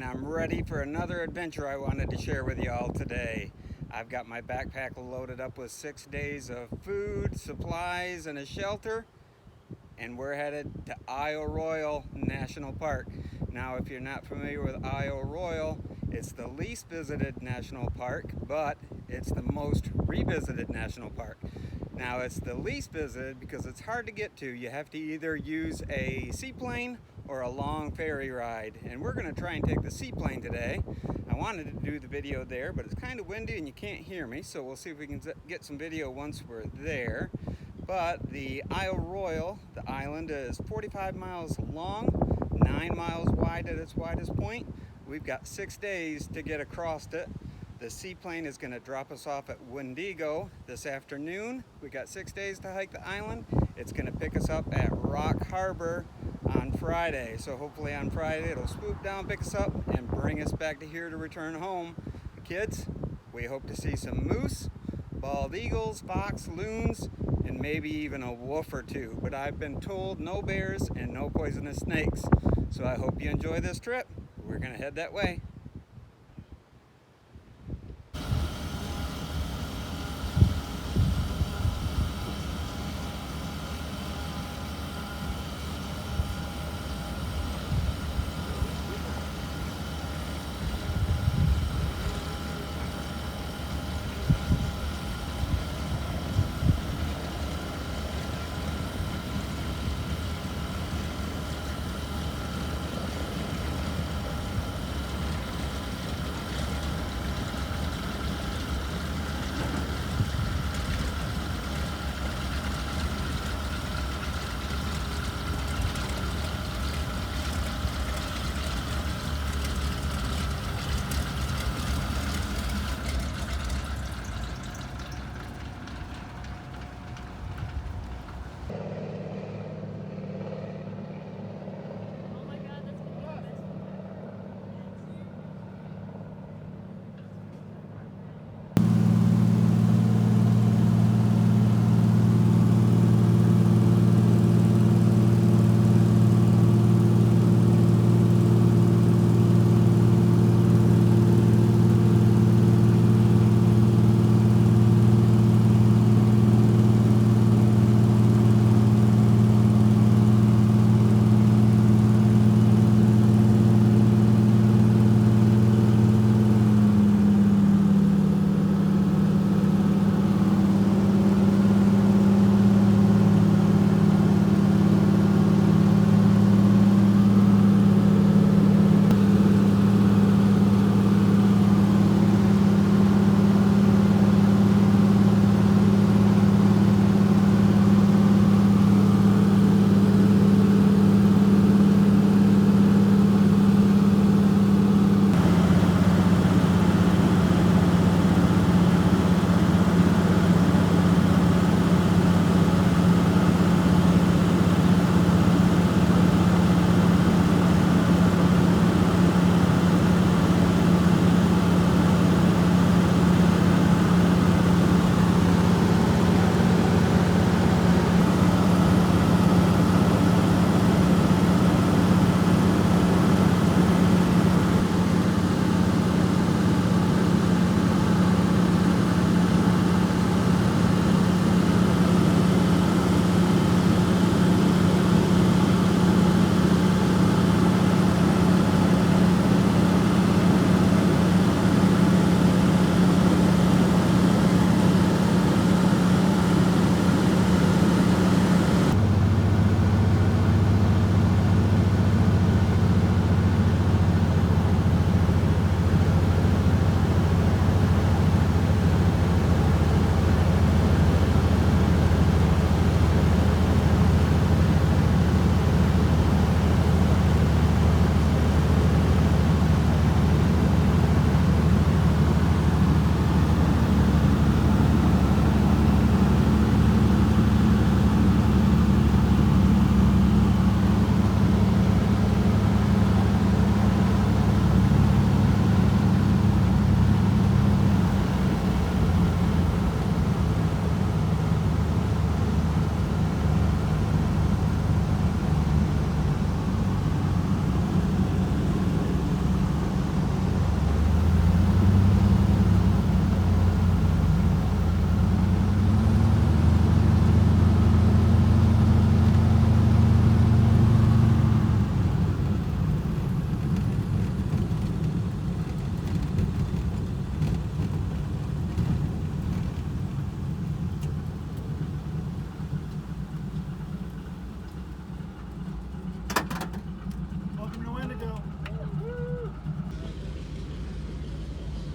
and I'm ready for another adventure I wanted to share with you all today. I've got my backpack loaded up with 6 days of food, supplies, and a shelter, and we're headed to Isle Royale National Park. Now, if you're not familiar with Isle Royale, it's the least visited national park, but it's the most revisited national park. Now, it's the least visited because it's hard to get to. You have to either use a seaplane or a long ferry ride, and we're going to try and take the seaplane today. I wanted to do the video there, but it's kind of windy and you can't hear me, so we'll see if we can get some video once we're there. But the Isle Royale, the island, is 45 miles long, 9 miles wide at its widest point. We've got 6 days to get across it. The seaplane is going to drop us off at Windigo this afternoon. We got 6 days to hike the island. It's going to pick us up at Rock Harbor on Friday. So hopefully on Friday it'll swoop down, pick us up, and bring us back to here to return home. Kids, we hope to see some moose, bald eagles, fox, loons, and maybe even a wolf or two. But I've been told no bears and no poisonous snakes. So I hope you enjoy this trip. We're going to head that way.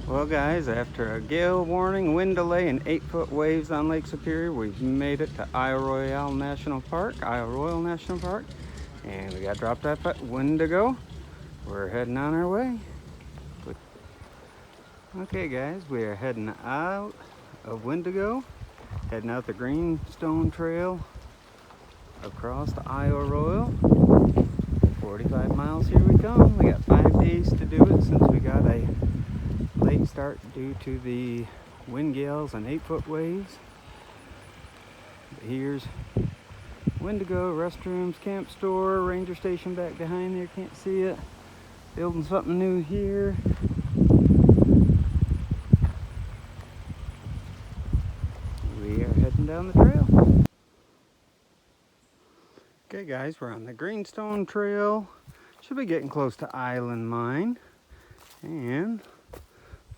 Well guys, after a gale warning, wind delay, and 8-foot waves on Lake Superior, we've made it to Isle Royale National Park, and we got dropped off at Windigo. We're heading on our way. Okay guys, we are heading out of Windigo, heading out the Greenstone Trail across the Isle Royale. 45 miles, here we come. We got 5 days to do it since we got a late start due to the wind gales and 8-foot waves. But here's Windigo, restrooms, camp store, ranger station back behind there, can't see it. Building something new here. We are heading down the trail. Okay guys, we're on the Greenstone Trail. Should be getting close to Island Mine. And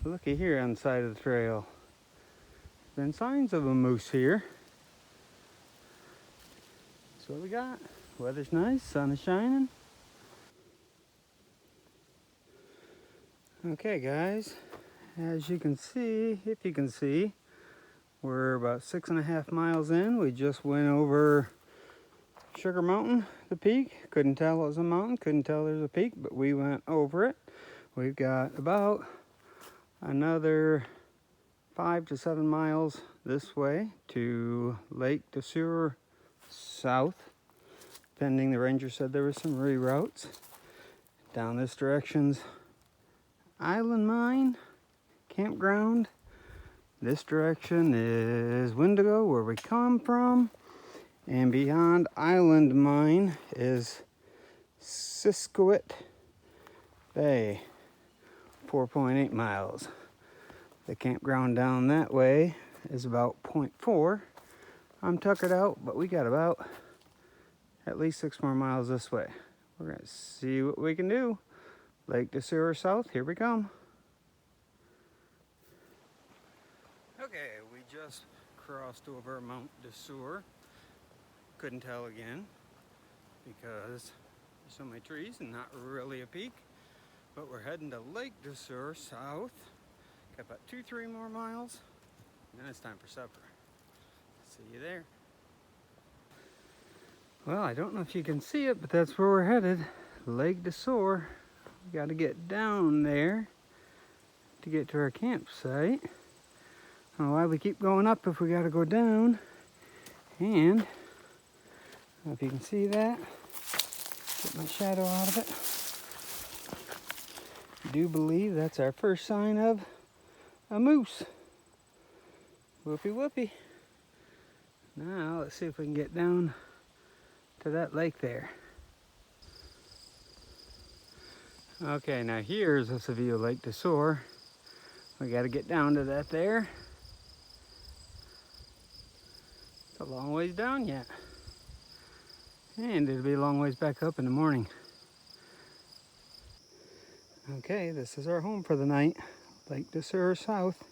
looky here on the side of the trail. Been signs of a moose here. That's what we got. Weather's nice, sun is shining. Okay guys, as you can see, if you can see, we're about 6.5 miles in. We just went over Sugar Mountain, the peak. Couldn't tell it was a mountain, couldn't tell there's a peak, but we went over it. We've got about another 5 to 7 miles this way to Lake DeSure south, pending the ranger said there were some reroutes. Down this direction's Island Mine campground. This direction is Windigo, where we come from, and beyond Island Mine is Siskowit Bay, 4.8 miles. The campground down that way is about 0.4. I'm tuckered out, but we got about at least 6 more miles this way. We're gonna see what we can do. Lake DeSure south, here we come. Okay, we just crossed over Mount DeSure. Couldn't tell again because there's so many trees and not really a peak. But we're heading to Lake DeSure south. Got about 2-3 more miles, and then it's time for supper. See you there. Well, I don't know if you can see it, but that's where we're headed. Lake DeSure. We got to get down there to get to our campsite. I don't know why we keep going up if we got to go down. And I don't know if you can see that. Get my shadow out of it. I do believe that's our first sign of a moose. Whoopee whoopee. Now let's see if we can get down to that lake there. Okay, now here's a view of Lake DeSure. We got to get down to that there. It's a long ways down yet. And it'll be a long ways back up in the morning. Okay, this is our home for the night. Lake DeSure south.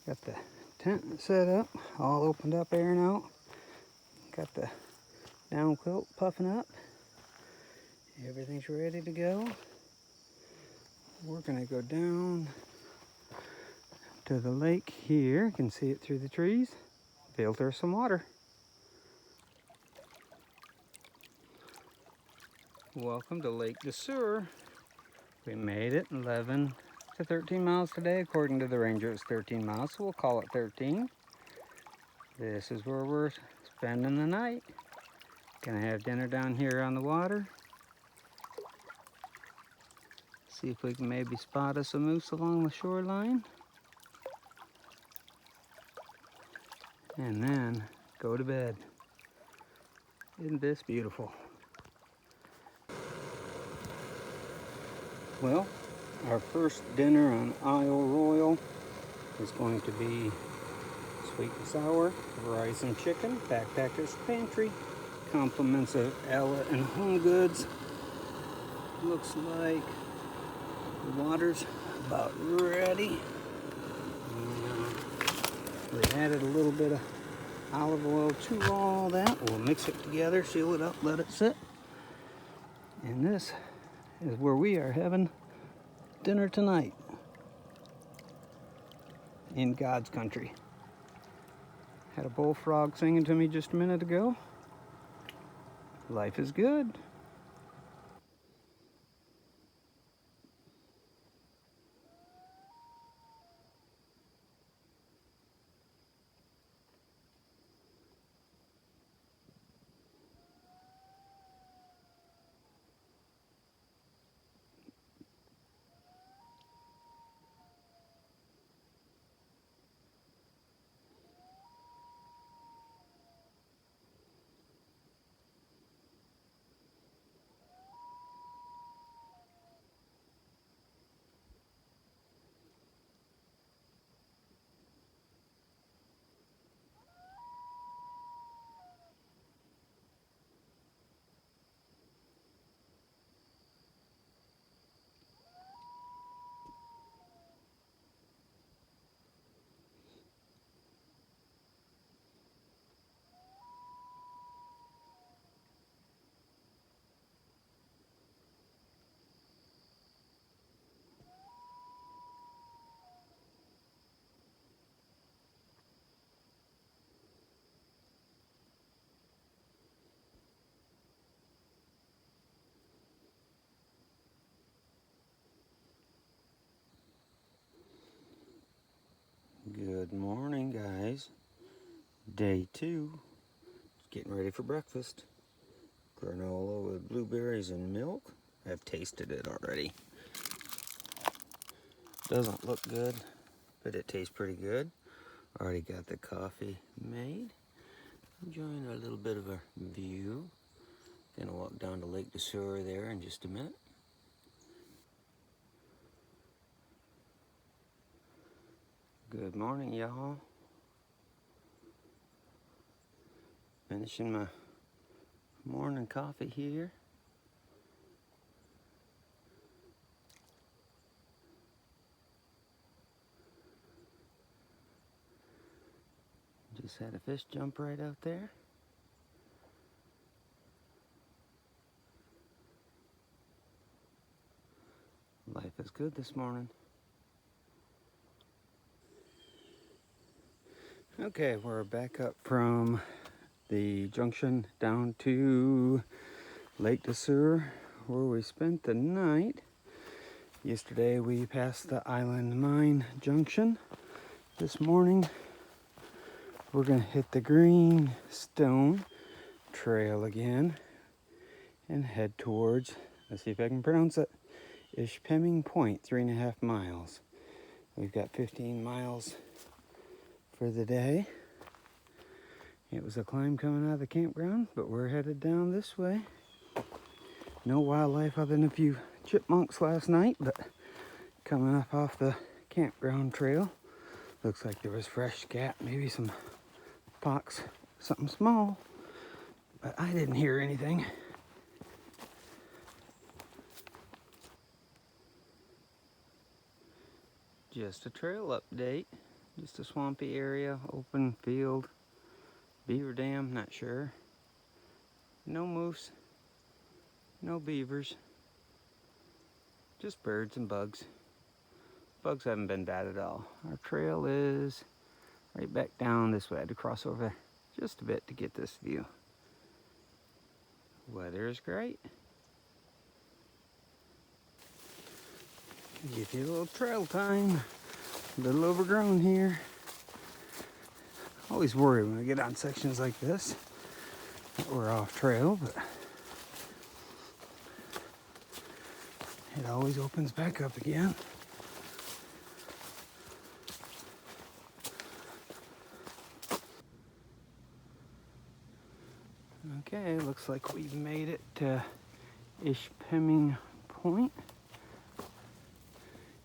Got the tent set up, all opened up, airing out. Got the down quilt puffing up. Everything's ready to go. We're gonna go down to the lake here. You can see it through the trees. Filter some water. Welcome to Lake DeSure. We made it 11 to 13 miles today. According to the ranger, it's 13 miles, so we'll call it 13. This is where we're spending the night. Gonna have dinner down here on the water. See if we can maybe spot us a moose along the shoreline. And then go to bed. Isn't this beautiful? Well, our first dinner on Isle Royale is going to be sweet and sour, rice and chicken, backpacker's pantry, compliments of Ella and Home Goods. Looks like the water's about ready. We added a little bit of olive oil to all that. We'll mix it together, seal it up, let it sit. And this is where we are having dinner tonight. in God's country. Had a bullfrog singing to me just a minute ago. Life is good. Good morning, guys. Day 2. Getting ready for breakfast. Granola with blueberries and milk. I've tasted it already. Doesn't look good, but it tastes pretty good. Already got the coffee made. Enjoying a little bit of a view. Gonna walk down to Lake DeSure there in just a minute. Good morning, y'all. Finishing my morning coffee here. Just had a fish jump right out there. Life is good this morning. Okay, we're back up from the junction down to Lake DeSure, where we spent the night. Yesterday we passed the Island Mine Junction. This morning we're gonna hit the Greenstone Trail again and head towards, let's see if I can pronounce it, Ishpeming Point, 3.5 miles. We've got 15 miles for the day. It was a climb coming out of the campground, but we're headed down this way. No wildlife other than a few chipmunks last night, but coming up off the campground trail, looks like there was fresh scat, maybe some pox, something small, but I didn't hear anything. Just a trail update, just a swampy area, open field, beaver dam, not sure. No moose, no beavers, just birds and bugs. Bugs haven't been bad at all. Our trail is right back down this way. I had to cross over just a bit to get this view. Weather is great. Give you a little trail time. A little overgrown here. Always worry when I get on sections like this that we're off trail, but it always opens back up again. Okay, looks like we've made it to Ishpeming Point.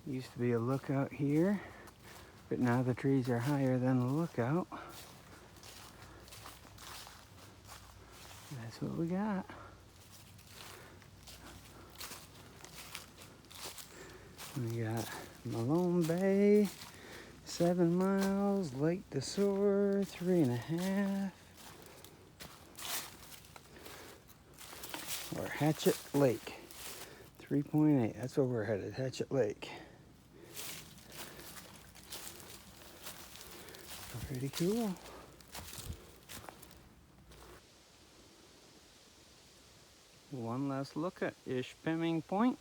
Used to be a lookout here, but now the trees are higher than the lookout. That's what we got. We got Malone Bay, 7 miles, Lake DeSure, 3.5. Or Hatchet Lake, 3.8. That's where we're headed, Hatchet Lake. Pretty cool. One last look at Ishpeming Point,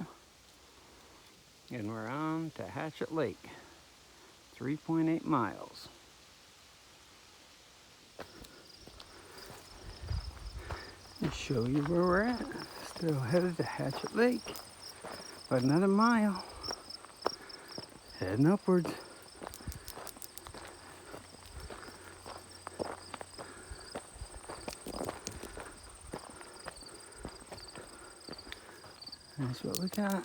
and we're on to Hatchet Lake, 3.8 miles. I'll show you where we're at. Still headed to Hatchet Lake, about another mile, heading upwards. That's what we got.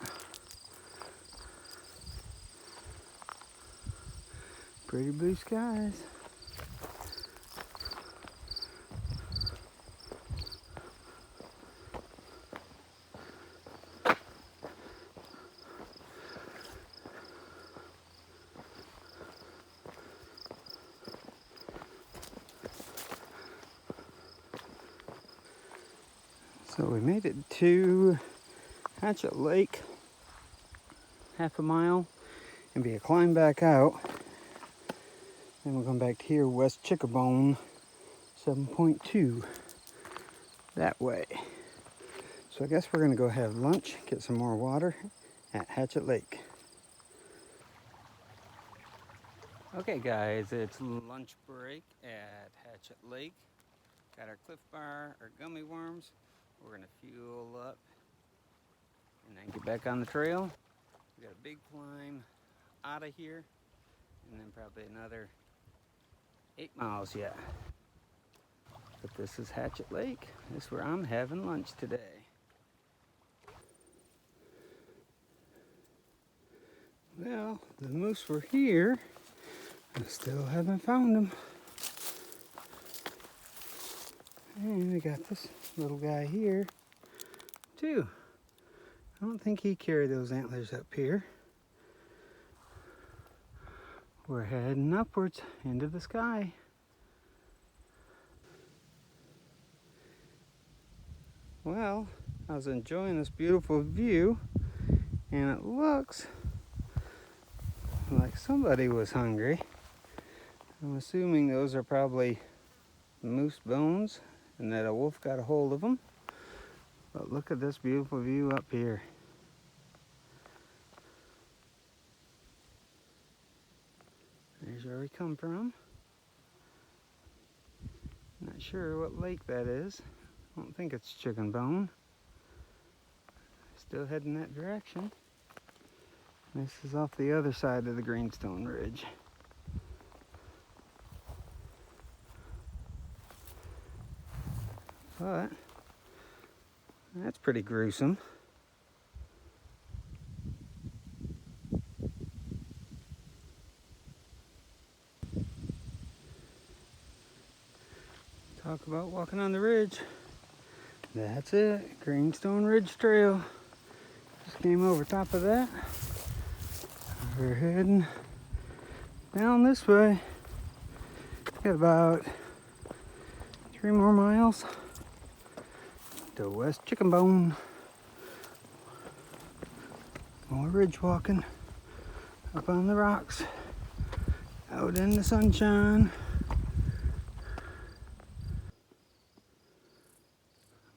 Pretty blue skies. So we made it to Hatchet Lake, half a mile, and be a climb back out. Then we'll come back to here, West Chickabone, 7.2, that way. So I guess we're gonna go have lunch, get some more water at Hatchet Lake. Okay guys, it's lunch break at Hatchet Lake. Got our Cliff Bar, our gummy worms. We're gonna fuel up and then get back on the trail. We got a big climb out of here, and then probably another 8 miles yet. But this is Hatchet Lake. This is where I'm having lunch today. Well, the moose were here. I still haven't found them. And we got this little guy here, too. I don't think he carried those antlers up here. We're heading upwards into the sky. Well, I was enjoying this beautiful view, and it looks like somebody was hungry. I'm assuming those are probably moose bones and that a wolf got a hold of them. But look at this beautiful view up here. There's where we come from. Not sure what lake that is. I don't think it's Chicken Bone. Still heading that direction. This is off the other side of the Greenstone Ridge. But that's pretty gruesome. Talk about walking on the ridge. That's it, Greenstone Ridge Trail. Just came over top of that. We're heading down this way. Got about 3 more miles to West Chicken Bone. More ridge walking up on the rocks, out in the sunshine.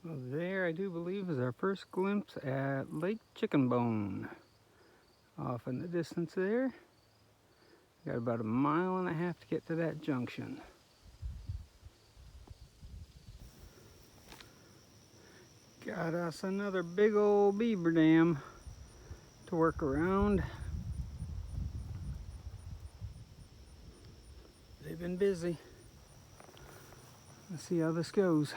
Well, there I do believe is our first glimpse at Lake Chicken Bone. Off in the distance there. Got about 1.5 miles to get to that junction. Got us another big old beaver dam to work around. They've been busy. Let's see how this goes.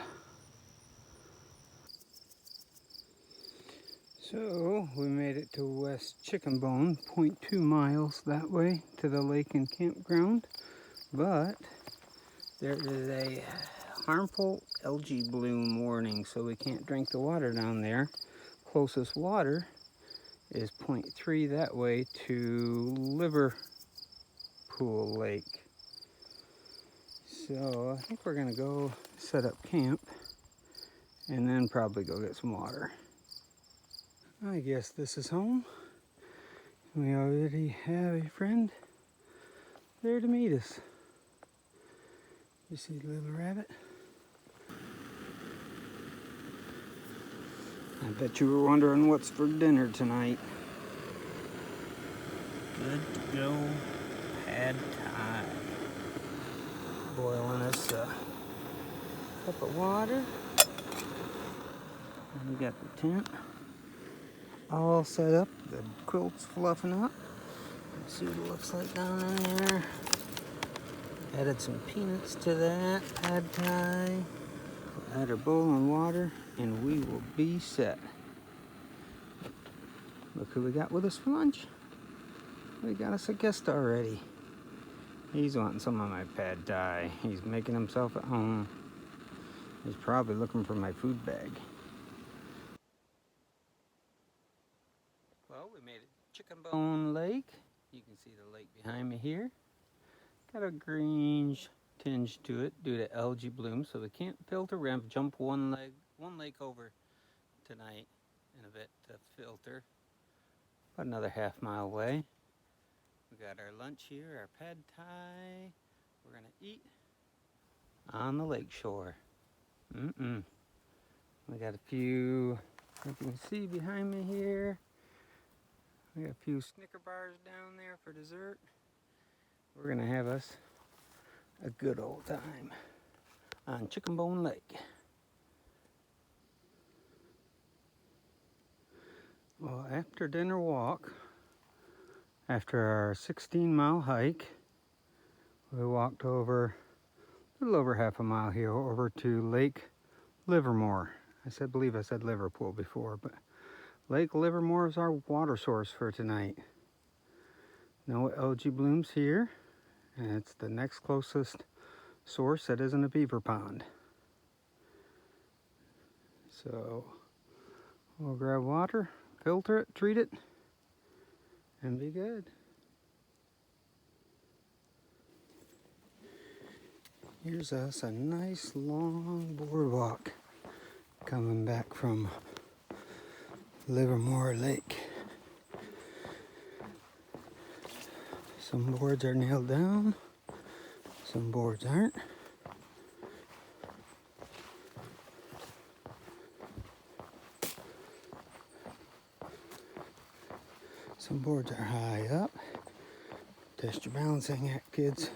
So we made it to West Chicken Bone, 0.2 miles that way to the lake and campground, but there is a harmful algae bloom warning, so we can't drink the water down there. Closest water is 0.3 that way to Liverpool Lake. So I think we're gonna go set up camp and then probably go get some water. I guess this is home. We already have a friend there to meet us. You see the little rabbit? I bet you were wondering what's for dinner tonight. Good to go pad thai. Boiling us a cup of water. And we got the tent all set up. The quilt's fluffing up. Let's see what it looks like down in there. Added some peanuts to that pad thai. Add our boiling water, and we will be set. Look who we got with us for lunch. We got us a guest already. He's wanting some of my pad thai. He's making himself at home. He's probably looking for my food bag. Well, we made it Chicken Bone Lake. You can see the lake behind me here. Got a greenish tinge to it due to algae bloom, so we can't filter. We're gonna jump one lake over tonight in a bit to filter. About another half-mile away. We got our lunch here, our pad thai. We're gonna eat on the lake shore. We got a few, you can see behind me here. We got a few Snicker bars down there for dessert. We're gonna have us a good old time on Chicken Bone Lake. Well, after dinner walk, after our 16-mile hike, we walked over a little over half a mile here over to Lake Livermore. I believe I said Liverpool before, but Lake Livermore is our water source for tonight. No algae blooms here, and it's the next closest source that isn't a beaver pond. So we'll grab water, filter it, treat it, and be good. Here's us a nice long boardwalk coming back from Livermore Lake. Some boards are nailed down, some boards aren't. Some boards are high up. Test your balancing act, kids.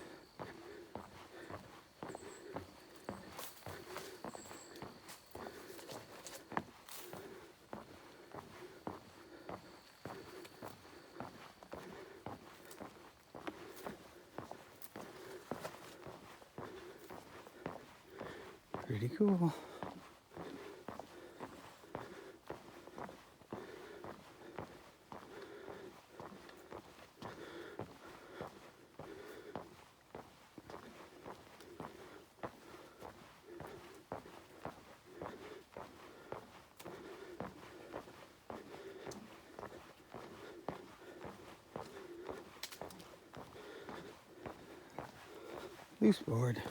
Pretty cool. Loose board.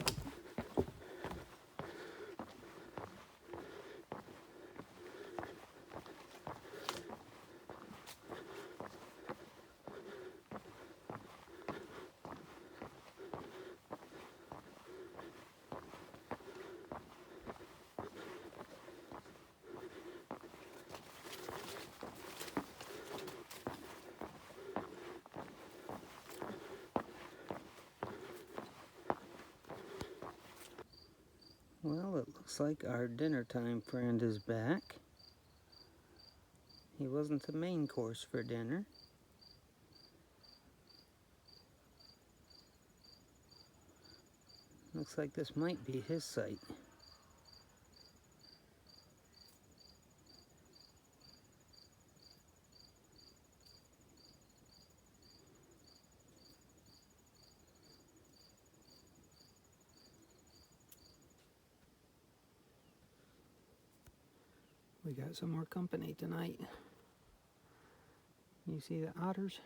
Well, it looks like our dinner time friend is back. He wasn't the main course for dinner. Looks like this might be his site. We got some more company tonight. You see the otters?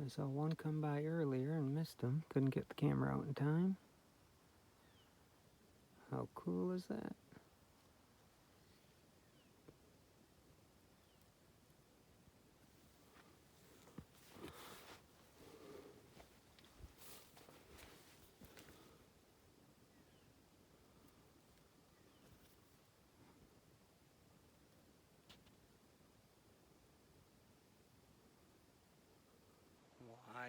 I saw one come by earlier and missed him. Couldn't get the camera out in time. How cool is that?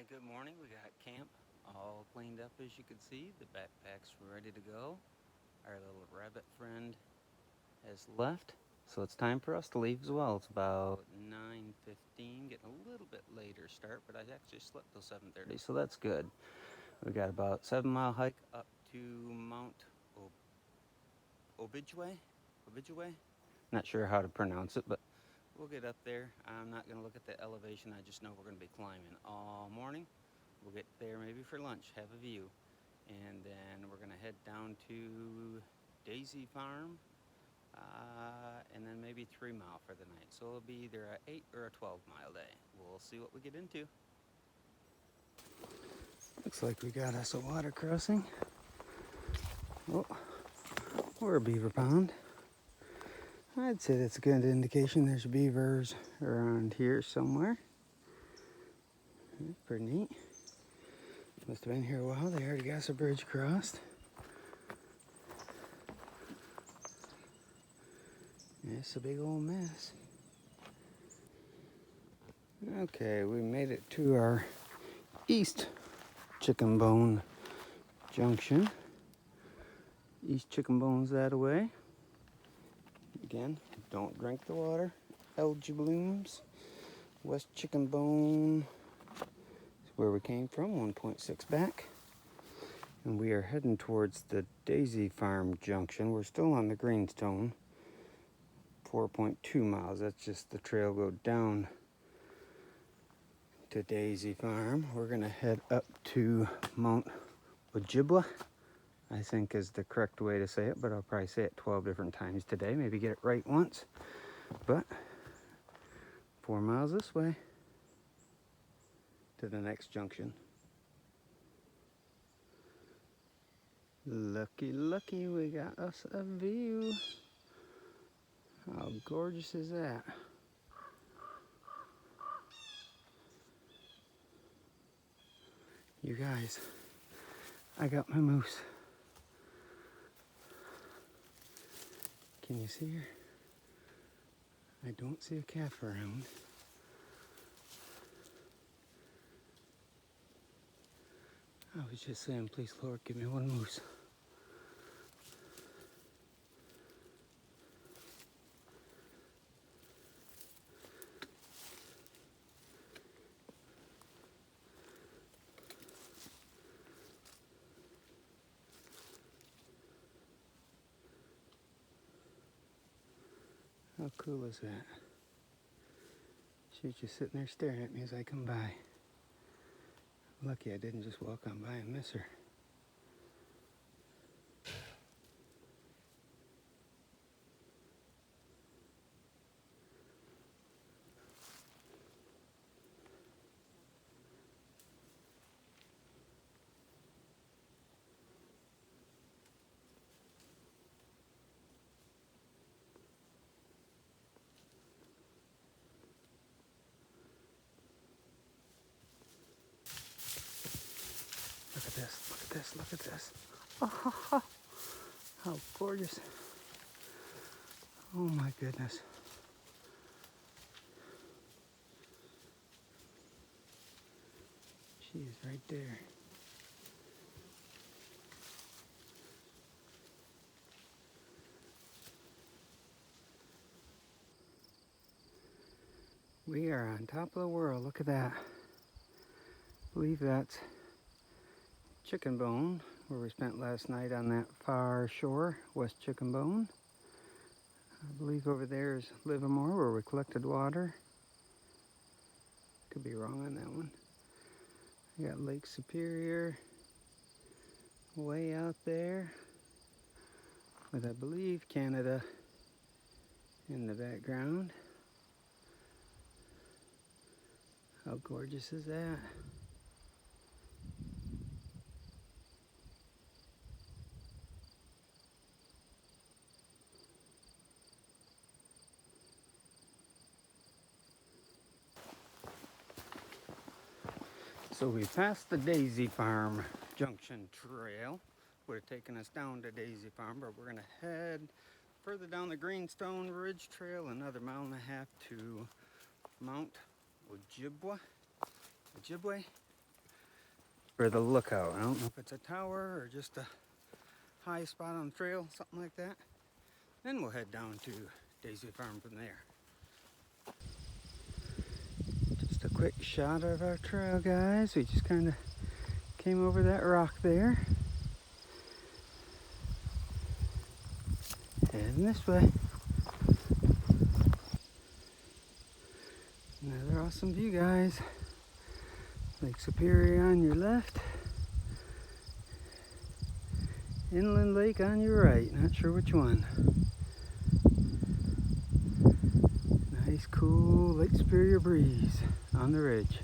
Alright, good morning. We got camp all cleaned up as you can see. The backpack's ready to go. Our little rabbit friend has left, so it's time for us to leave as well. It's about 9:15, getting a little bit later start, but I actually slept till 7:30, so that's good. We got about 7-mile hike up to Mount Ojibway? Not sure how to pronounce it, but we'll get up there. I'm not going to look at the elevation. I just know we're going to be climbing all morning. We'll get there maybe for lunch, have a view. And then we're going to head down to Daisy Farm, and then maybe 3 Mile for the night. So it'll be either a 8 or a 12-mile day. We'll see what we get into. Looks like we got us a water crossing. Oh, or a beaver pond. I'd say that's a good indication there's beavers around here somewhere. That's pretty neat. Must have been here a while. They already got a bridge crossed. It's a big old mess. Okay, we made it to our East Chicken Bone Junction. East Chicken Bone's that away. Again, don't drink the water. Algae blooms. West Chicken Bone is where we came from, 1.6 back. And we are heading towards the Daisy Farm Junction. We're still on the Greenstone, 4.2 miles. That's just the trail go down to Daisy Farm. We're gonna head up to Mount Ojibway, I think is the correct way to say it, but I'll probably say it 12 different times today, maybe get it right once. But 4 miles this way to the next junction. Lucky, lucky, we got us a view. How gorgeous is that? You guys, I got my moose. Can you see her? I don't see a calf around. I was just saying, please, Lord, give me one moose. How cool is that? She's just sitting there staring at me as I come by. Lucky I didn't just walk on by and miss her. Look at this, look at this, look at this. Oh, how gorgeous. Oh my goodness. She is right there. We are on top of the world, look at that. I believe that's Chicken Bone, where we spent last night on that far shore, West Chicken Bone. I believe over there is Livermore, where we collected water. Could be wrong on that one. We got Lake Superior way out there, with I believe Canada in the background. How gorgeous is that? So we passed the Daisy Farm Junction Trail. Would have taken us down to Daisy Farm, but we're gonna head further down the Greenstone Ridge Trail, another 1.5 miles to Mount Ojibway. for the lookout. I don't know if it's a tower or just a high spot on the trail, something like that. Then we'll head down to Daisy Farm from there. Just a quick shot of our trail, guys. We just kind of came over that rock there. Heading this way. Another awesome view, guys. Lake Superior on your left. Inland Lake on your right. Not sure which one. Nice cool Lake Superior breeze on the ridge.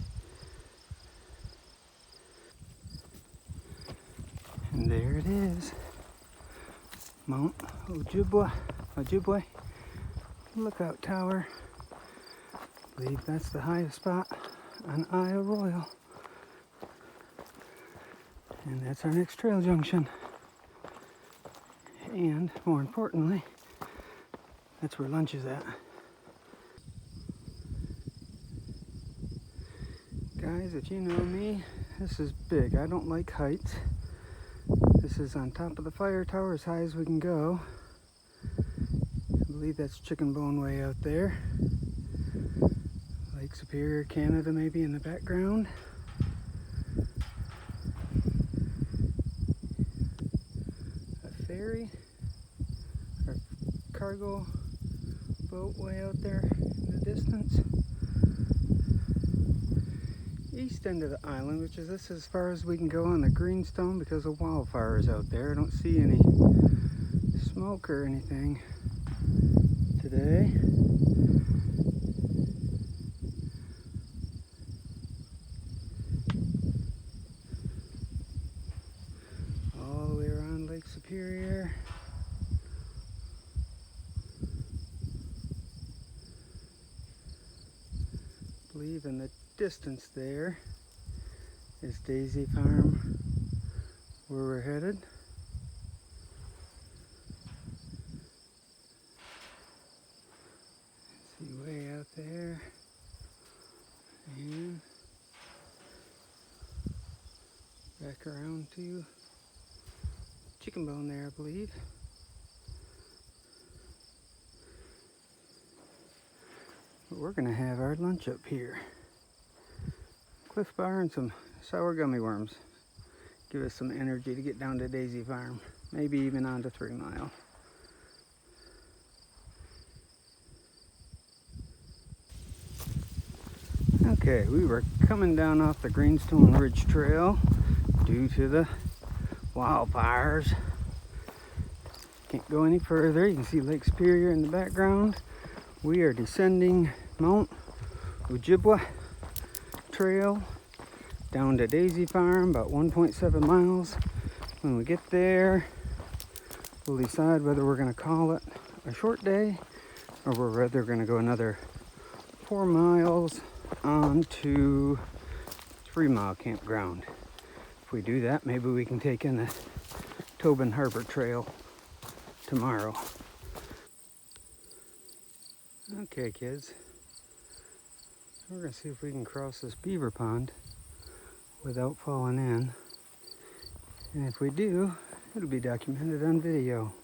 And there it is. Mount Ojibway Lookout Tower. I believe that's the highest spot on Isle Royale. And that's our next trail junction. And more importantly, that's where lunch is at. Guys, if you know me, this is big. I don't like heights. This is on top of the fire tower, as high as we can go. I believe that's Chicken Bone Way out there. Lake Superior, Canada maybe in the background. A ferry or cargo boat way out there in the distance. East end of the island, which is this as far as we can go on the Greenstone because of wildfires out there. I don't see any smoke or anything today. All the way around Lake Superior. I believe in the distance there is Daisy Farm, where we're headed. See, way out there, and back around to Chicken Bone there, I believe. But we're gonna have our lunch up here. Cliff Bar and some sour gummy worms. Give us some energy to get down to Daisy Farm. Maybe even on to 3 Mile. Okay, we were coming down off the Greenstone Ridge Trail due to the wildfires. Can't go any further. You can see Lake Superior in the background. We are descending Mount Ojibway Trail down to Daisy Farm, about 1.7 miles. When we get there, we'll decide whether we're going to call it a short day or we're rather going to go another 4 miles on to 3 Mile campground. If we do that, maybe we can take in the Tobin Harbor Trail tomorrow. Okay, kids. We're going to see if we can cross this beaver pond without falling in. And if we do, it'll be documented on video.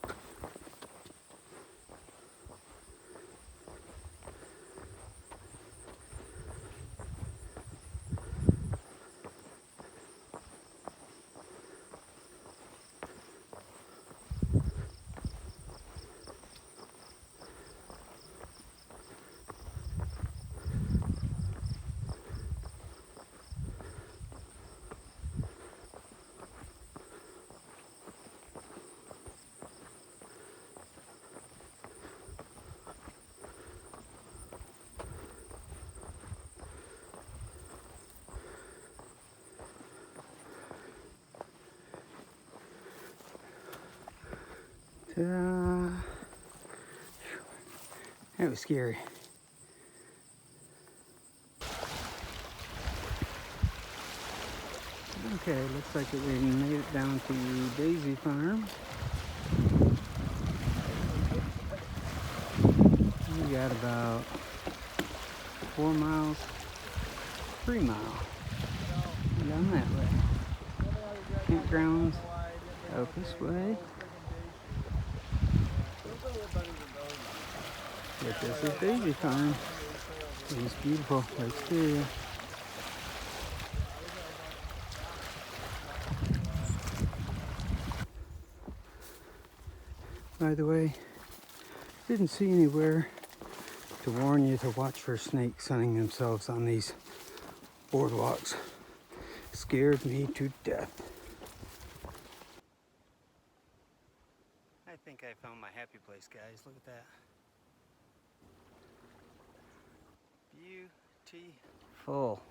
Ta-da! That was scary. Okay, looks like we made it down to Daisy Farm. We got about 4 miles, 3 Mile down that way. campgrounds out this way. But this is Daisy Farm. These beautiful exterior. By the way, didn't see anywhere to warn you to watch for snakes sunning themselves on these boardwalks. Scared me to death. I think I found my happy place, guys. Look at that. Beautiful.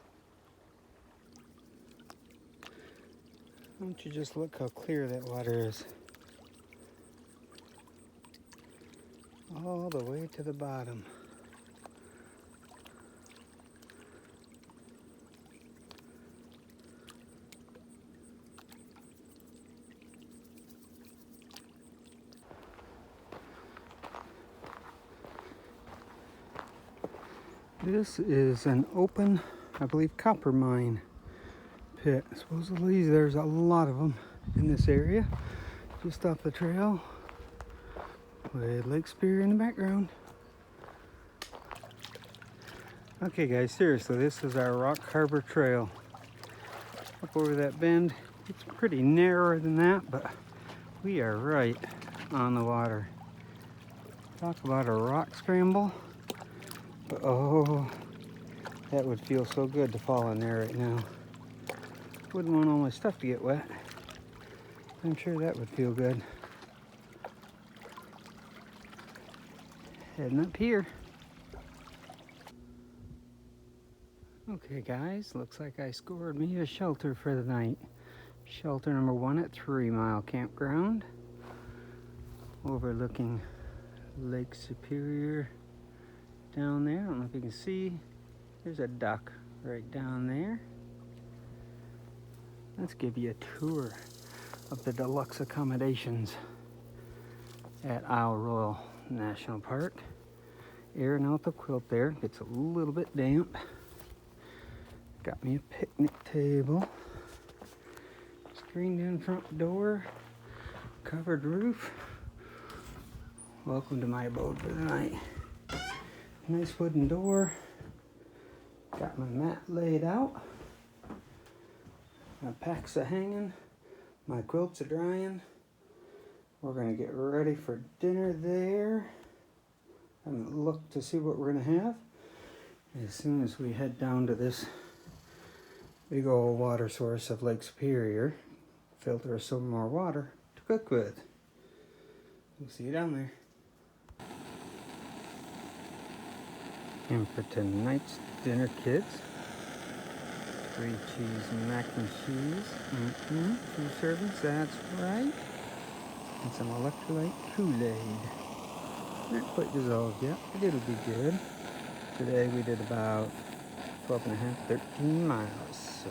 Don't you just look how clear that water is. All the way to the bottom. This is an open, I believe, copper mine pit. Supposedly there's a lot of them in this area, just off the trail, with Lake Superior in the background. Okay guys, seriously, this is our Rock Harbor Trail. Up over that bend. It's pretty narrower than that, but we are right on the water. Talk about a rock scramble. Oh, that would feel so good to fall in there right now. Wouldn't want all my stuff to get wet. I'm sure that would feel good. Heading up here. Okay guys, looks like I scored me a shelter for the night. Shelter number 1 at 3 Mile Campground. Overlooking Lake Superior down there. I don't know if you can see. There's a duck right down there. Let's give you a tour of the deluxe accommodations at Isle Royale National Park. Airing out the quilt there. Gets a little bit damp. Got me a picnic table. Screened in front door. Covered roof. Welcome to my abode for the night. Nice wooden door. Got my mat laid out. My packs are hanging. My quilts are drying. We're gonna get ready for dinner there. I haven't looked to see what we're gonna have. As soon as we head down to this big old water source of Lake Superior, filter us some more water to cook with. We'll see you down there. And for tonight's dinner, kids, 3 cheese mac and cheese. 2 servings, that's right. And some electrolyte Kool-Aid. Not quite dissolved yet, but it'll be good. Today we did about 12 and a half, 13 miles. So.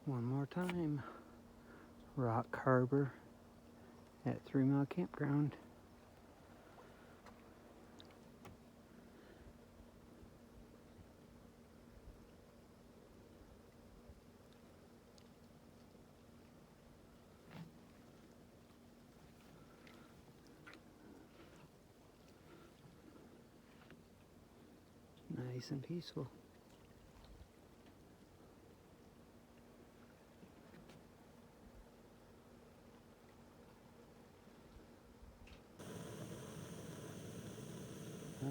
One more time. Rock Harbor at 3 Mile Campground. Nice and peaceful.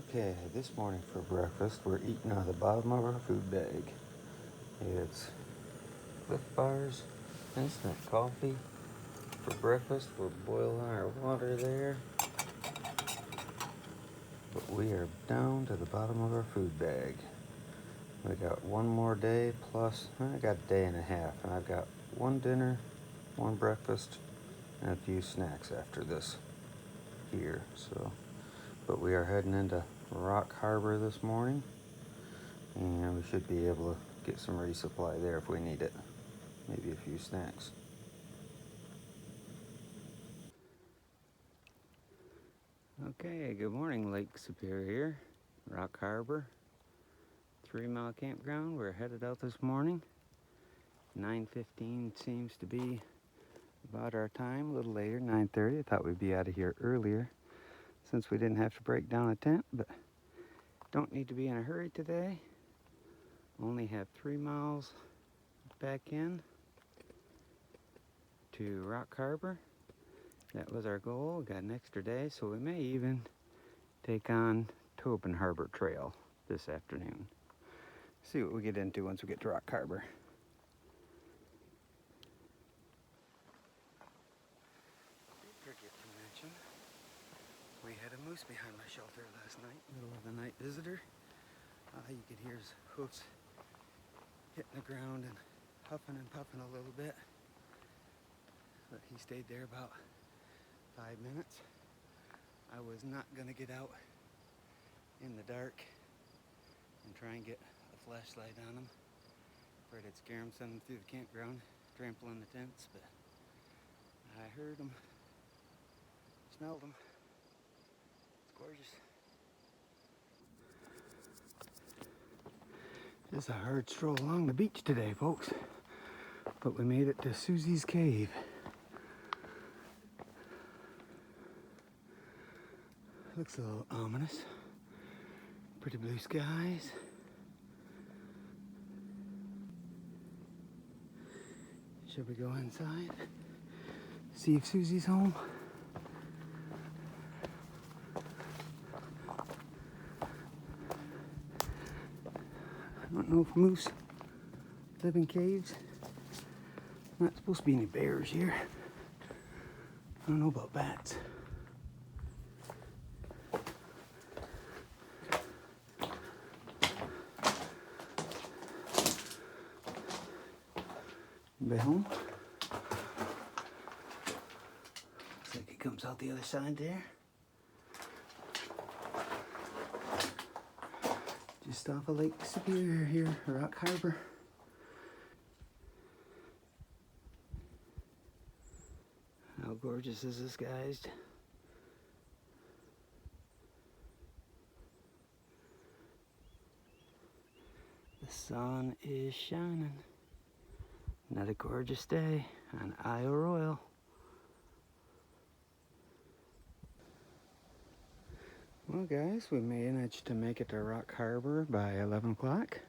Okay, this morning for breakfast, we're eating out of the bottom of our food bag. It's Cliff Bars, instant coffee. For breakfast, we're boiling our water there. But we are down to the bottom of our food bag. We got one more day plus, I got a day and a half, and I've got 1 dinner, 1 breakfast, and a few snacks after this here. So, but we are heading into Rock Harbor this morning. And we should be able to get some resupply there if we need it. Maybe a few snacks. Okay, good morning, Lake Superior, Rock Harbor, 3 Mile Campground. We're headed out this morning. 9:15 seems to be about our time, a little later, 9:30. I thought we'd be out of here earlier since we didn't have to break down a tent, but don't need to be in a hurry today. Only have 3 miles back in to Rock Harbor. That was our goal. We got an extra day, so we may even take on Tobin Harbor Trail this afternoon. See what we get into once we get to Rock Harbor. Forget to mention, we had a moose behind my shelter last night, middle of the night visitor. You could hear his hoofs hitting the ground and huffing and puffing a little bit. But he stayed there about 5 minutes. I was not going to get out in the dark and try and get a flashlight on him. Afraid I'd scare him, send him through the campground, trampling the tents, but I heard him, smelled him. It's gorgeous. It's a hard stroll along the beach today, folks, but we made it to Susie's Cave. Looks a little ominous. Pretty blue skies. Should we go inside? See if Susie's home? I don't know if moose live in caves. Not supposed to be any bears here. I don't know about bats. Anybody home? Looks like it comes out the other side there. Just off of Lake Superior here, Rock Harbor. How gorgeous is this, guys? The sun is shining. Another gorgeous day on Isle Royale. Well, guys, we managed to make it to Rock Harbor by 11 o'clock.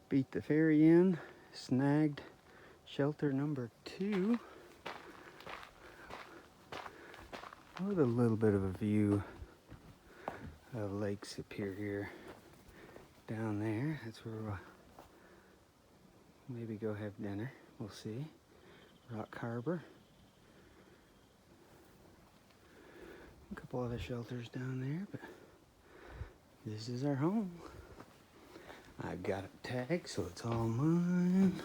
Beat the ferry in, snagged shelter number 2. With a little bit of a view of Lake Superior down there. That's where we'll maybe go have dinner. We'll see. Rock Harbor. A couple other shelters down there, but this is our home. I got it tagged, so it's all mine.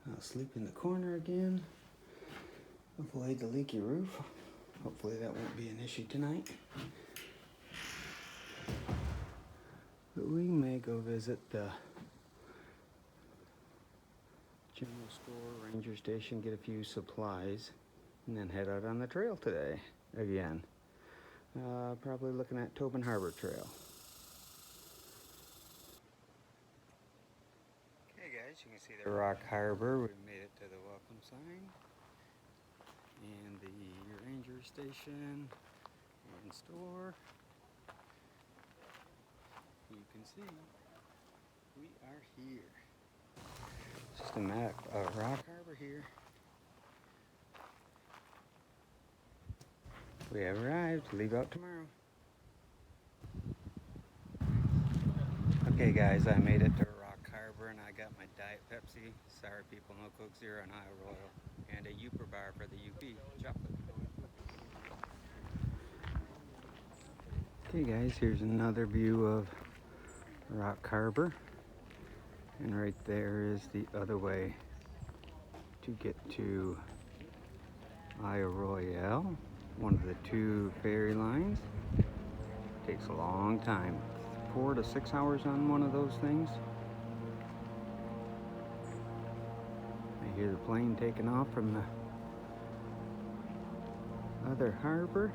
I'll sleep in the corner again. Avoid the leaky roof. Hopefully that won't be an issue tonight. But we may go visit the general store, ranger station, get a few supplies, and then head out on the trail today again. Probably looking at Tobin Harbor Trail. Okay guys, you can see the Rock Harbor. We made it to the welcome sign. And the ranger station and store. You can see we are here. Just a map of Rock Harbor here. We have arrived. Leave out tomorrow. Okay guys, I made it to Rock Harbor and I got my Diet Pepsi. Sorry people, no Coke Zero and Isle Royale. And a Uper bar for the UP chocolate. Okay guys, here's another view of Rock Harbor. And right there is the other way to get to Isle Royale, one of the 2 ferry lines. Takes a long time. 4 to 6 hours on one of those things. I hear the plane taking off from the other harbor.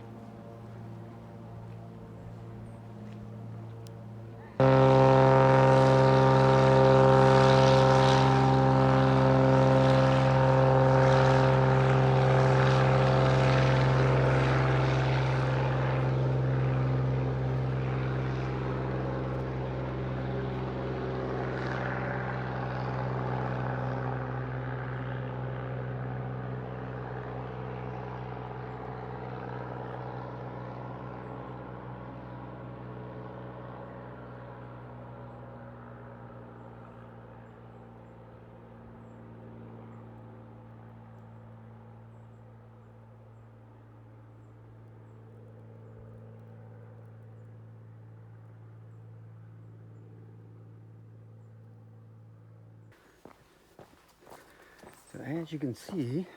So as you can see,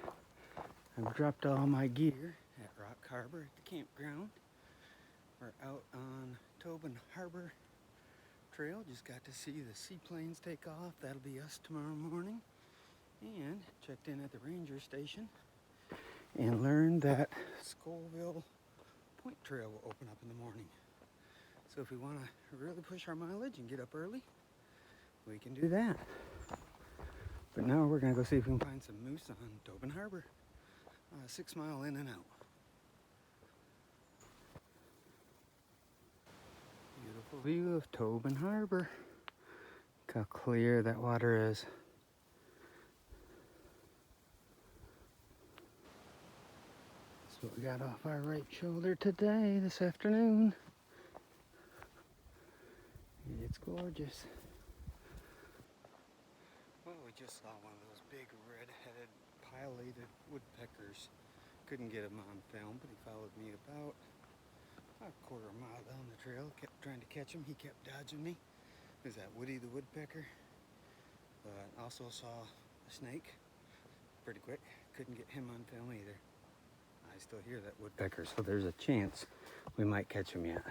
I've dropped all my gear at Rock Harbor at the campground. We're out on Tobin Harbor Trail. Just got to see the seaplanes take off. That'll be us tomorrow morning. And checked in at the ranger station and learned that Scollville Point Trail will open up in the morning. So if we want to really push our mileage and get up early, we can do that. But now we're going to go see if we can find some moose on Tobin Harbor. 6 mile in and out. Beautiful view of Tobin Harbor. Look how clear that water is. That's what we got off our right shoulder today, this afternoon. It's gorgeous. Well, we just saw one of those big red-headed pileated woodpeckers. Couldn't get him on film, but he followed me about a quarter mile down the trail. Kept trying to catch him. He kept dodging me. There's that Woody the woodpecker. But also saw a snake pretty quick. Couldn't get him on film either. I still hear that woodpecker, so there's a chance we might catch him yet.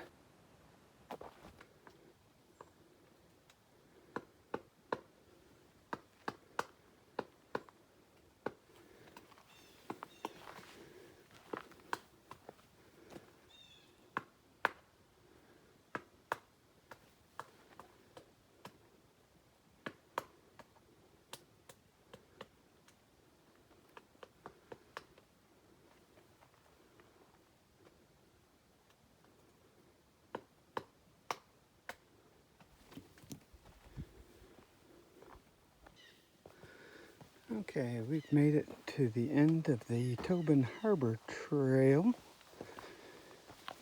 Okay, we've made it to the end of the Tobin Harbor Trail.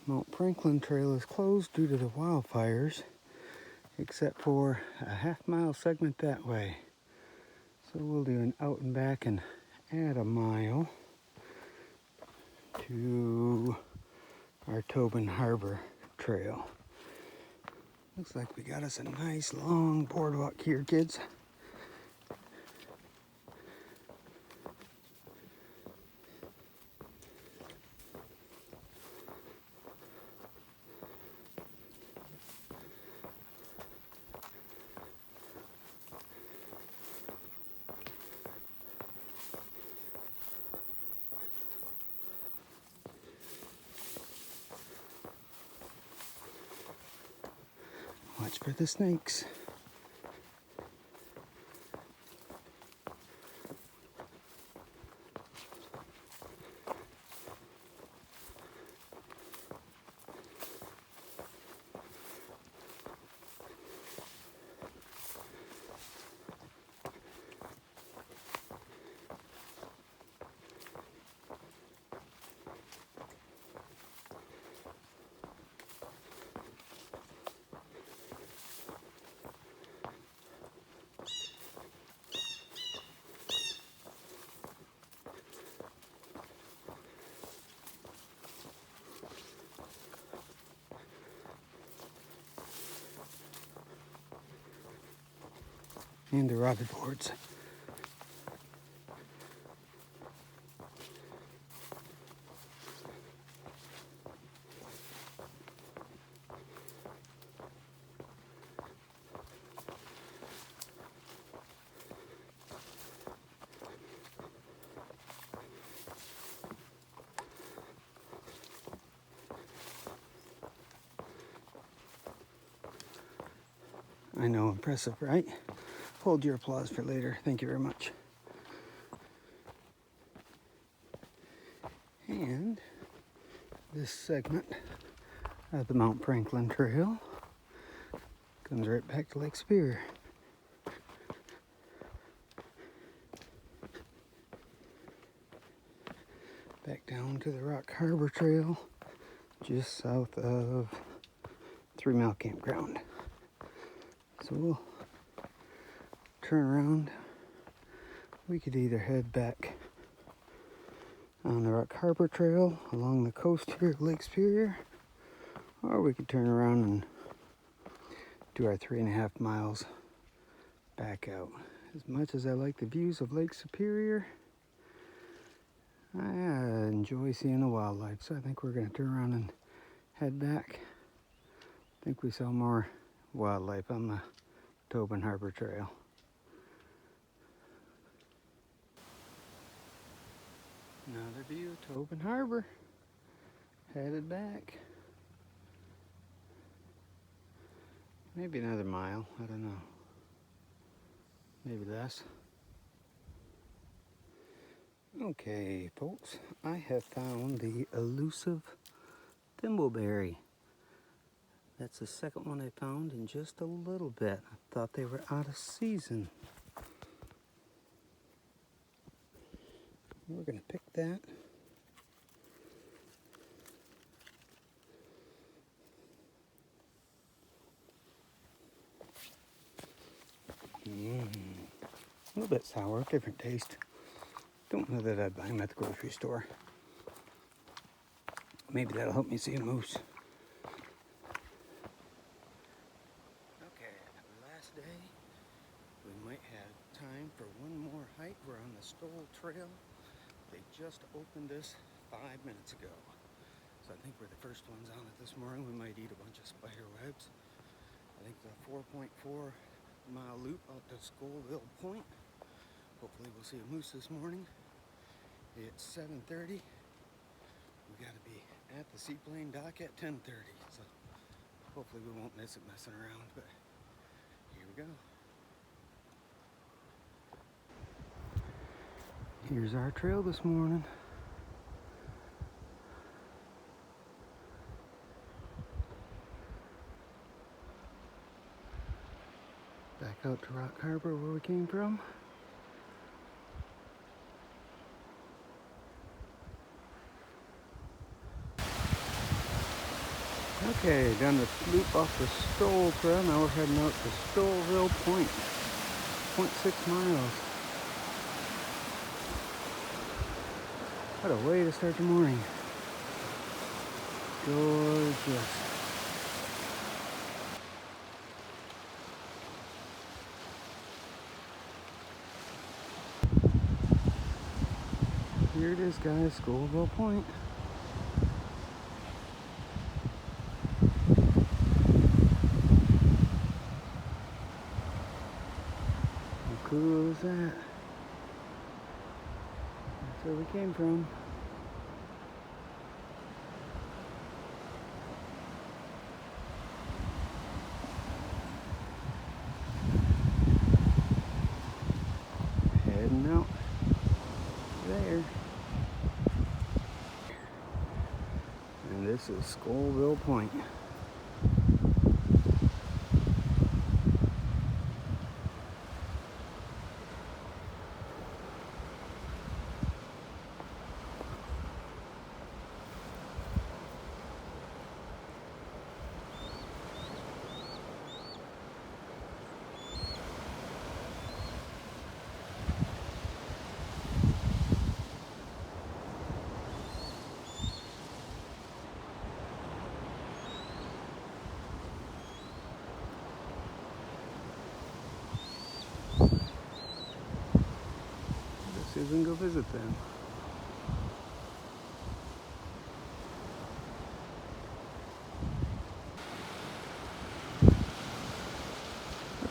Mount Franklin Trail is closed due to the wildfires, except for a half-mile segment that way. So we'll do an out and back and add a mile to our Tobin Harbor Trail. Looks like we got us a nice long boardwalk here, kids. Watch for the snakes. And the rotted boards. I know, impressive, right? Hold your applause for later. Thank you very much. And this segment of the Mount Franklin Trail comes right back to Lake Superior. Back down to the Rock Harbor Trail, just south of 3 Mile Campground. So we'll turn around. We could either head back on the Rock Harbor Trail along the coast here at Lake Superior, or we could turn around and do our 3.5 miles back out. As much as I like the views of Lake Superior, I enjoy seeing the wildlife, so I think we're going to turn around and head back. I think we saw more wildlife on the Tobin Harbor Trail. Another view of Tobin Harbor. Headed back. Maybe another mile, I don't know. Maybe less. Okay, folks, I have found the elusive thimbleberry. That's the second one I found in just a little bit. I thought they were out of season. We're gonna pick that. A little bit sour, different taste. Don't know that I'd buy them at the grocery store. Maybe that'll help me see a moose. Okay, last day. We might have time for one more hike. We're on the Stoll Trail. They just opened this 5 minutes ago. So I think we're the first ones on it this morning. We might eat a bunch of spider webs. I think the 4.4 mile loop out to Scollville Point. Hopefully we'll see a moose this morning. It's 7:30. We gotta be at the seaplane dock at 10:30. So hopefully we won't miss it messing around, but here we go. Here's our trail this morning. Back out to Rock Harbor where we came from. Okay, done the loop off the Stoll Trail. Now we're heading out to Scollville Point. 0.6 miles. What a way to start the morning. Gorgeous. Here it is, guys, Scollville Point. How cool is that? That's where we came from. Heading out there. And this is Scollville Point. And go visit them.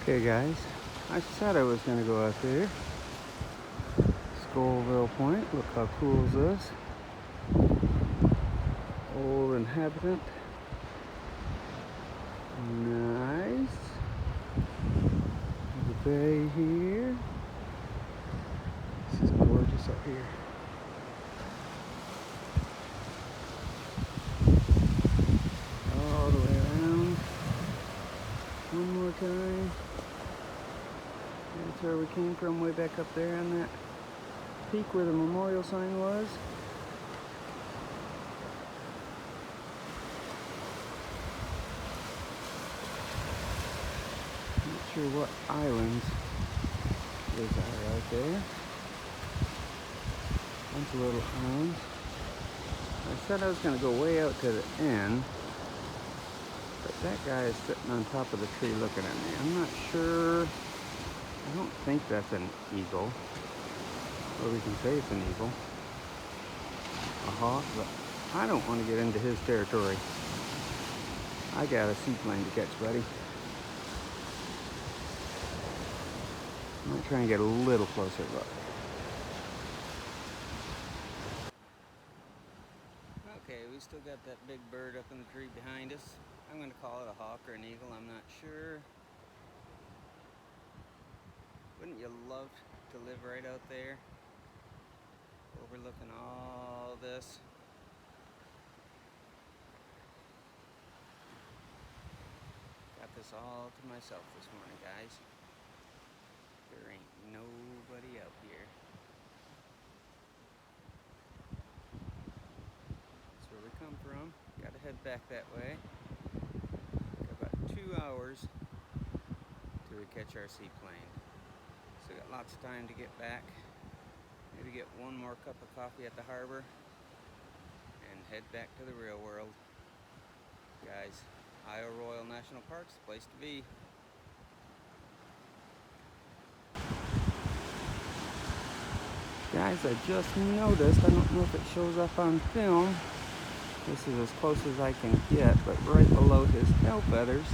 Okay guys, I said I was going to go out there. Scollville Point, look how cool is this. Old inhabitant. Nice. bay here. This is gorgeous up here. All the way around. One more time. That's where we came from, way back up there on that peak where the memorial sign was. Not sure what islands those are out there. Bunch of little islands. I said I was going to go way out to the end, but that guy is sitting on top of the tree looking at me. I'm not sure. I don't think that's an eagle. Or we can say it's an eagle. A hawk, but I don't want to get into his territory. I got a seaplane to catch, buddy. I might try and get a little closer look. Okay, we still got that big bird up in the tree behind us. I'm going to call it a hawk or an eagle, I'm not sure. Wouldn't you love to live right out there, overlooking all this? Got this all to myself this morning, guys. There ain't nobody out here. That's where we come from. Gotta head back that way. Got about 2 hours till we catch our seaplane. So got lots of time to get back. Maybe get one more cup of coffee at the harbor and head back to the real world. Guys, Isle Royale National Park's the place to be. Guys, I just noticed, I don't know if it shows up on film. This is as close as I can get, but right below his tail feathers,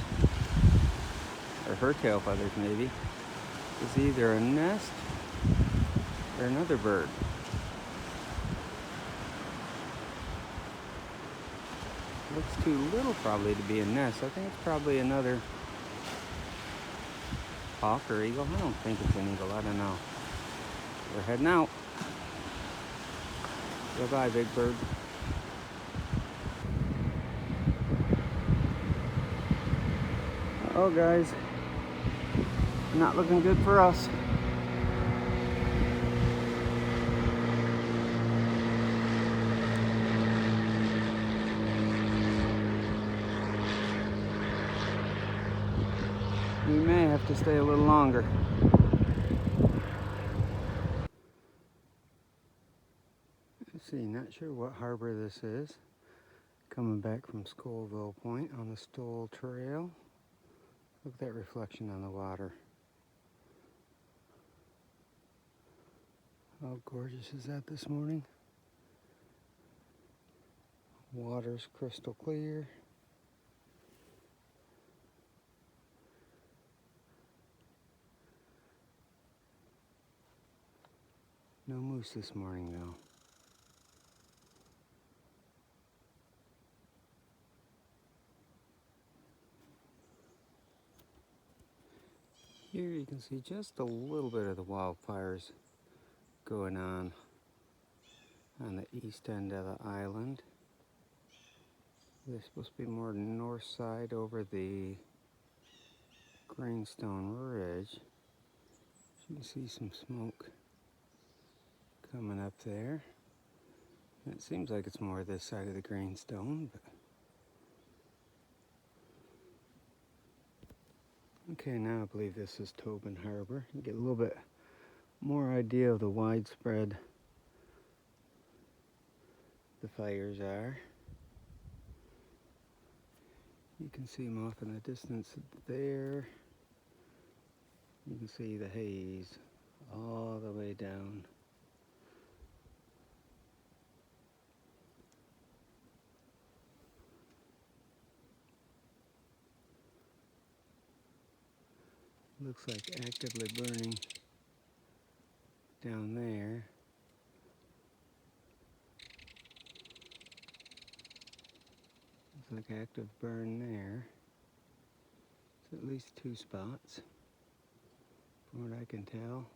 or her tail feathers maybe, is either a nest or another bird. Looks too little probably to be a nest. I think it's probably another hawk or eagle. I don't think it's an eagle, I don't know. We're heading out. Bye-bye, big bird. Oh, guys. Not looking good for us. We may have to stay a little longer. Let's see, not sure what harbor this is. Coming back from Scollville Point on the Stoll Trail. Look at that reflection on the water. How gorgeous is that this morning? Water's crystal clear. No moose this morning though. Here you can see just a little bit of the wildfires going on the east end of the island. They're supposed to be more north side over the Greenstone Ridge. You can see some smoke coming up there. It seems like it's more this side of the Greenstone, but okay, now I believe this is Tobin Harbor. You get a little bit more idea of the widespread the fires are. You can see them off in the distance there. You can see the haze all the way down. Looks like actively burning down there. Looks like active burn there. It's at least 2 spots. from what I can tell.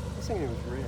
I was thinking it was red.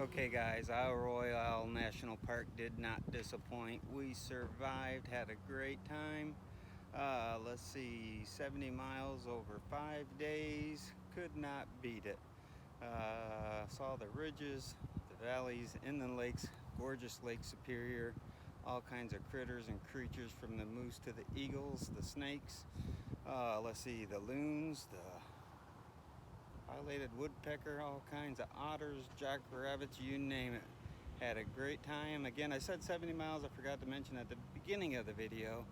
Okay guys, Isle Royale National Park did not disappoint. We survived, had a great time. Let's see, 70 miles over 5 days. Could not beat it. Saw the ridges, the valleys, inland lakes, gorgeous Lake Superior, all kinds of critters and creatures from the moose to the eagles, the snakes. Let's see, the loons, the pileated woodpecker, all kinds of otters, jackrabbits, you name it. Had a great time. Again, I said 70 miles. I forgot to mention at the beginning of the video.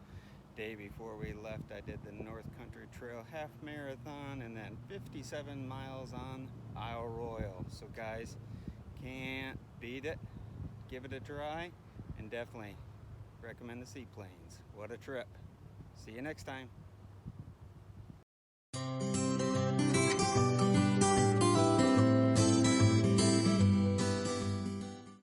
Day before we left, I did the North Country Trail half marathon and then 57 miles on Isle Royale. So guys, can't beat it. Give it a try and definitely recommend the seaplanes. What a trip. See you next time.